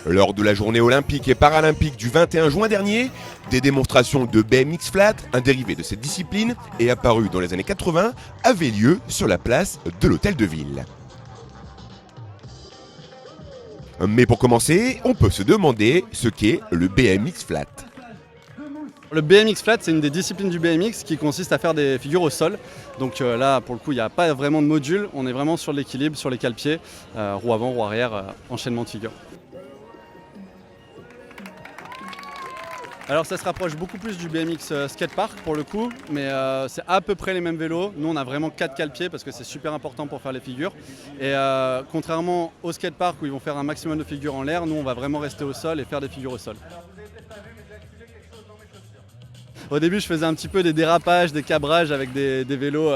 Lors de la journée olympique et paralympique du 21 juin dernier, des démonstrations de BMX flat, un dérivé de cette discipline et apparu dans les années 80, avaient lieu sur la place de l'Hôtel de Ville. Mais pour commencer, on peut se demander ce qu'est le BMX flat. Le BMX flat, c'est une des disciplines du BMX qui consiste à faire des figures au sol. Donc là, pour le coup, il n'y a pas vraiment de module. On est vraiment sur l'équilibre, sur les cale-pieds, roue avant, roue arrière, enchaînement de figures. Alors ça se rapproche beaucoup plus du BMX skatepark pour le coup, mais c'est à peu près les mêmes vélos. Nous on a vraiment 4 cale-pieds parce que c'est super important pour faire les figures. Et contrairement au skatepark où ils vont faire un maximum de figures en l'air, nous on va vraiment rester au sol et faire des figures au sol. Au début je faisais un petit peu des dérapages, des cabrages avec des vélos.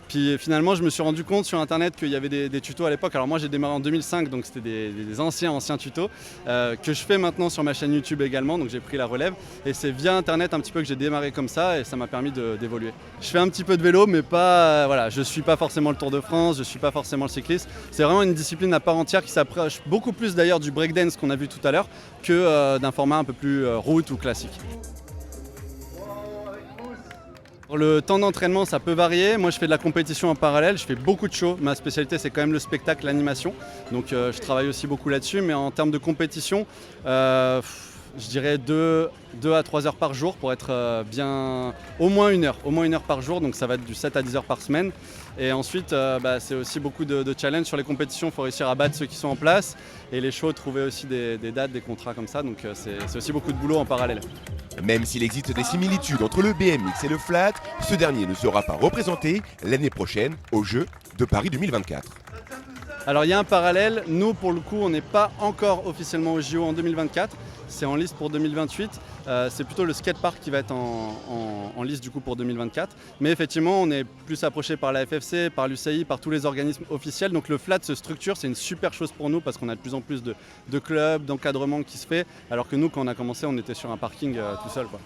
Puis finalement je me suis rendu compte sur internet qu'il y avait des tutos à l'époque. Alors moi j'ai démarré en 2005 donc c'était des anciens tutos que je fais maintenant sur ma chaîne YouTube également, donc j'ai pris la relève et c'est via internet un petit peu que j'ai démarré comme ça et ça m'a permis d'évoluer. Je fais un petit peu de vélo mais pas, voilà, je suis pas forcément le Tour de France, je suis pas forcément le cycliste. C'est vraiment une discipline à part entière qui s'approche beaucoup plus d'ailleurs du breakdance qu'on a vu tout à l'heure que d'un format un peu plus route ou classique. Le temps d'entraînement, ça peut varier. Moi, je fais de la compétition en parallèle. Je fais beaucoup de shows. Ma spécialité, c'est quand même le spectacle, l'animation. Donc, je travaille aussi beaucoup là-dessus. Mais en termes de compétition, je dirais 2 à 3 heures par jour pour être bien. Au moins une heure par jour. Donc, ça va être du 7 à 10 heures par semaine. Et ensuite, c'est aussi beaucoup de challenges sur les compétitions. Il faut réussir à battre ceux qui sont en place. Et les shows, trouver aussi des dates, des contrats comme ça. Donc, c'est aussi beaucoup de boulot en parallèle. Même s'il existe des similitudes entre le BMX et le flat, ce dernier ne sera pas représenté l'année prochaine aux Jeux de Paris 2024. Alors il y a un parallèle, nous pour le coup on n'est pas encore officiellement au JO en 2024, c'est en liste pour 2028, c'est plutôt le skatepark qui va être en liste du coup pour 2024. Mais effectivement on est plus approché par la FFC, par l'UCI, par tous les organismes officiels, donc le flat se structure, c'est une super chose pour nous parce qu'on a de plus en plus de clubs, d'encadrement qui se fait, alors que nous quand on a commencé on était sur un parking tout seul quoi.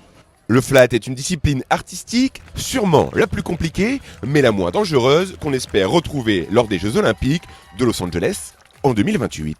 Le flat est une discipline artistique, sûrement la plus compliquée, mais la moins dangereuse qu'on espère retrouver lors des Jeux Olympiques de Los Angeles en 2028.